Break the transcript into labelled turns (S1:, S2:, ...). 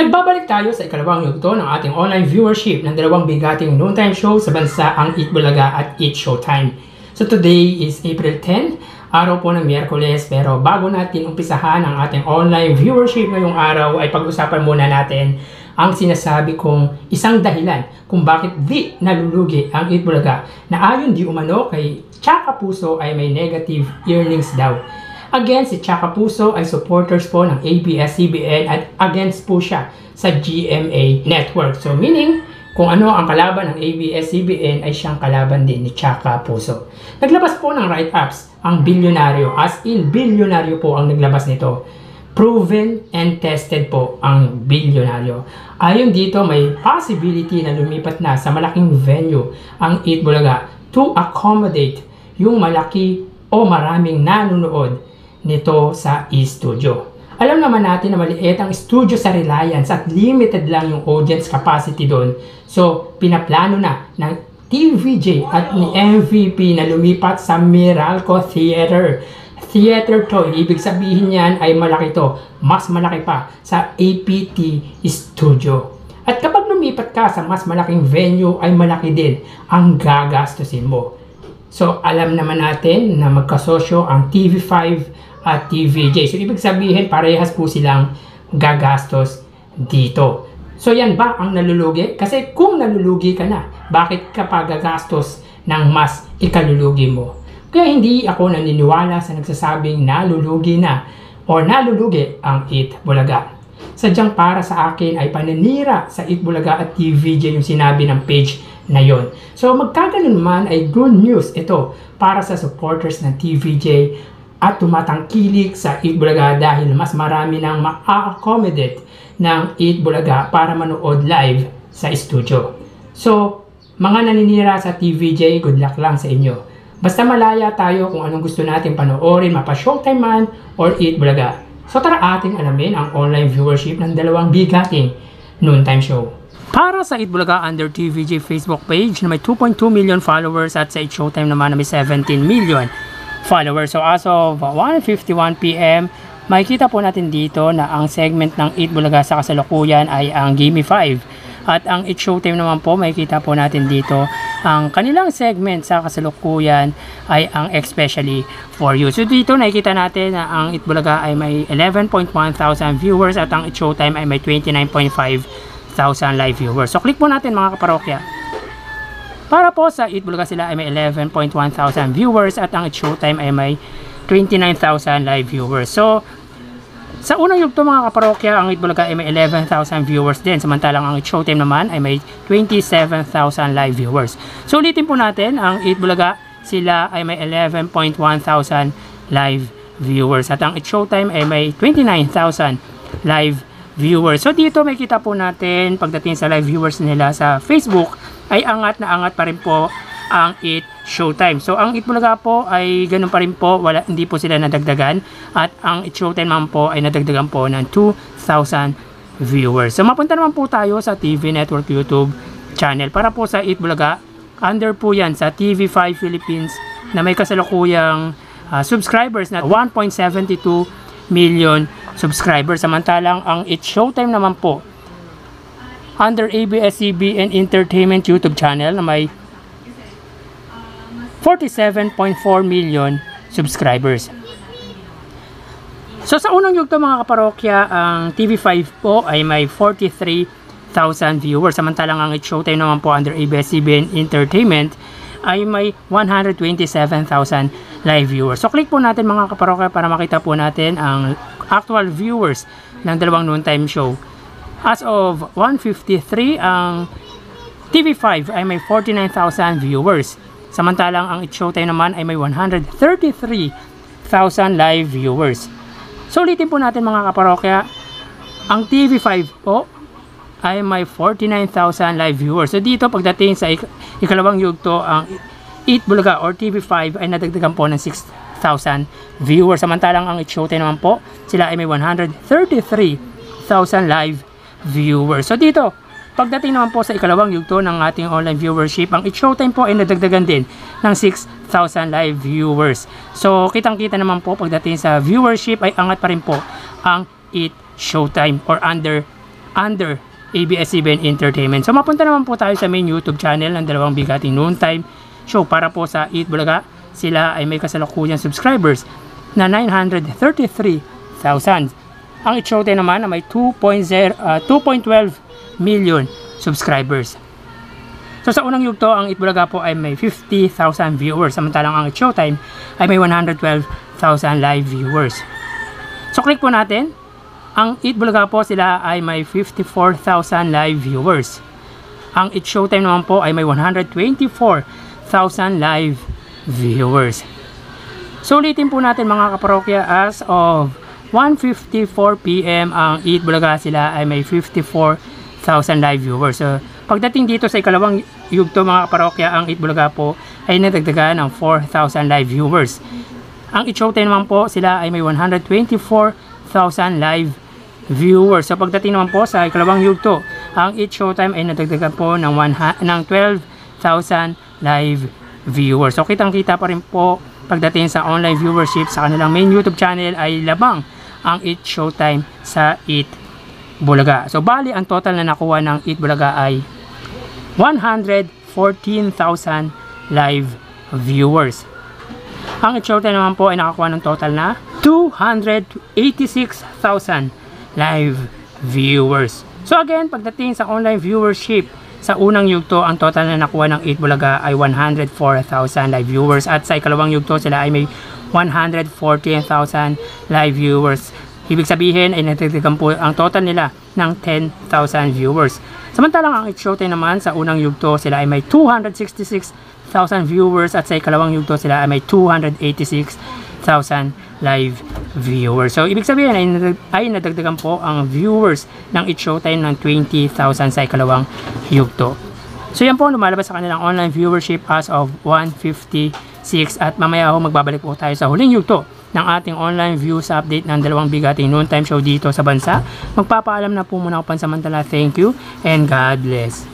S1: Nagbabalik tayo sa ikalawang yugto ng ating online viewership ng dalawang bigating noontime show sa bansa, ang Eat Bulaga at Eat Showtime. So today is April 10, araw po ng Miyerkules, pero bago natin umpisahan ang ating online viewership ngayong araw ay pag-usapan muna natin ang sinasabi kong isang dahilan kung bakit di nalulugi ang Eat Bulaga na ayon di umano kay Chaka Puso ay may negative earnings daw. Against si Chaka Puso ay supporters po ng ABS-CBN at against po siya sa GMA Network. So meaning, kung ano ang kalaban ng ABS-CBN ay siyang kalaban din ni Chaka Puso. Naglabas po ng write-ups ang bilyonaryo, as in bilyonaryo po ang naglabas nito. Proven and tested po ang bilyonaryo. Ayon dito, may possibility na lumipat na sa malaking venue ang Eat Bulaga to accommodate yung malaki o maraming nanonood nito sa e-studio. Alam naman natin na maliit ang studio sa Reliance at limited lang yung audience capacity doon. So, pinaplano na ng TVJ at ni MVP na lumipat sa Meralco Theater. Theater to, ibig sabihin yan ay malaki to. Mas malaki pa sa APT Studio. At kapag lumipat ka sa mas malaking venue ay malaki din ang gagastusin mo. So, alam naman natin na magkasosyo ang TV5 at TVJ. So, ibig sabihin, parehas po silang gagastos dito. So, yan ba ang nalulugi? Kasi kung nalulugi ka na, bakit ka pa gagastos ng mas ikalulugi mo? Kaya hindi ako naniniwala sa nagsasabing nalulugi na o nalulugi ang Eat Bulaga. Sadyang para sa akin ay paninira sa Eat Bulaga at TVJ yung sinabi ng page na yon. So, magkaganon man ay good news ito para sa supporters ng TVJ at tumatangkilik sa Eat Bulaga dahil mas marami nang ma-accommodate ng Eat Bulaga para manood live sa studio. So, mga naninira sa TVJ, good luck lang sa inyo. Basta malaya tayo kung anong gusto natin panoorin, mapa-Showtime man or Eat Bulaga. So tara ating alamin ang online viewership ng dalawang bigating noontime show. Para sa Eat Bulaga under TVJ Facebook page na may 2.2 million followers at sa Eat Showtime naman na may 17 million followers. So as of 1:51 PM, makikita po natin dito na ang segment ng Eat Bulaga sa kasalukuyan ay ang Gimme 5. At ang Eat Showtime naman po, makikita po natin dito ang kanilang segment sa kasalukuyan ay ang Especially For You. So dito nakikita natin na ang Eat Bulaga ay may 11.1 thousand viewers at ang Eat Showtime ay may 29.5 thousand live viewers. So click po natin mga kaparokya. Para po sa Eat Bulaga sila ay may 11.1 thousand viewers at ang Eat Showtime ay may 29,000 live viewers. So sa unang yugto mga kaparokya, ang Eat Bulaga ay may 11,000 viewers din. Samantalang ang Eat Showtime naman ay may 27,000 live viewers. So ulitin po natin, ang Eat Bulaga sila ay may 11.1 thousand live viewers. At ang Eat Showtime ay may 29,000 live viewers. So dito may kita po natin pagdating sa live viewers nila sa Facebook ay angat na angat pa rin po ang Eat Showtime. So ang Eat Bulaga po ay ganun pa rin po, hindi po sila nadagdagan at ang Eat Showtime naman po ay nadagdagan po ng 2,000 viewers. So mapunta naman po tayo sa TV Network YouTube channel. Para po sa Eat Bulaga, under po yan sa TV5 Philippines na may kasalukuyang subscribers na 1.72 million subscribers. Samantalang ang Eat Showtime naman po under ABS-CBN Entertainment YouTube channel na may 47.4 million subscribers. So sa unang yugto mga kaparokya, ang TV5 po ay may 43,000 viewers. Samantalang ang Eat Showtime naman po under ABS-CBN Entertainment ay may 127,000 live viewers. So click po natin mga kaparokya para makita po natin ang actual viewers ng dalawang noontime show. As of 1:53, ang TV5 ay may 49,000 viewers. Samantalang ang Eat Showtime naman ay may 133,000 live viewers. So ulitin po natin mga kaparokya, ang TV5 po ay may 49,000 live viewers. So dito pagdating sa ikalawang yugto, ang Eat Bulaga or TV5 ay nadagdagan po ng 6,000 viewers. Samantalang ang Eat Showtime naman po, sila ay may 133,000 live viewers. So dito, pagdating naman po sa ikalawang yugto ng ating online viewership, ang Eat Showtime po ay nadagdagan din ng 6,000 live viewers. So, kitang-kita naman po pagdating sa viewership ay angat pa rin po ang Eat Showtime or under under ABS-CBN Entertainment. So mapunta naman po tayo sa main YouTube channel ng dalawang bigating noontime show para po sa Eat Bulaga. Sila ay may kasalukuyang subscribers na 933,000. Ang Eat Showtime naman na may 2.12 million subscribers. So sa unang yugto, ang Eat Bulaga po ay may 50,000 viewers, samantalang ang Eat Showtime ay may 112,000 live viewers. So click po natin. Ang Eat Bulaga po sila ay may 54,000 live viewers. Ang Eat Showtime naman po ay may 124,000 live viewers. So ulitin po natin mga kaparokya, as of 1:54 PM ang Eat Bulaga sila ay may 54,000 live viewers. So pagdating dito sa ikalawang yugto mga kaparokya, ang Eat Bulaga po ay nadagdagan ng 4,000 live viewers. Ang Eat Showtime naman po sila ay may 124,000 live viewers. So pagdating naman po sa ikalawang yugto, ang Eat Showtime ay nadagdagan po ng 12,000 live viewers. So kitang kita pa rin po pagdating sa online viewership sa kanilang main YouTube channel ay labang ang Eat Showtime sa Eat Bulaga. So bali ang total na nakuha ng Eat Bulaga ay 114,000 live viewers. Ang Eat Showtime naman po ay nakakuha ng total na 286,000 live viewers. So again, pagdating sa online viewership sa unang yugto, ang total na nakuha ng Eat Bulaga ay 104,000 live viewers, at sa ikalawang yugto sila ay may 114,000 live viewers. Ibig sabihin ay natagdagan po ang total nila ng 10,000 viewers. Samantalang ang Eat Showtime naman sa unang yugto sila ay may 266,000 viewers, at sa ikalawang yugto sila ay may 286,000 live viewers. So ibig sabihin ay nadagdagan po ang viewers ng Eat Showtime ng 20,000 sa ikalawang yugto. So yan po lumalabas sa kanilang online viewership as of 1:56, at mamaya ho magbabalik po tayo sa huling yugto ng ating online views update ng dalawang bigating noontime show dito sa bansa. Magpapaalam na po muna ako pansamantala. Thank you and God bless.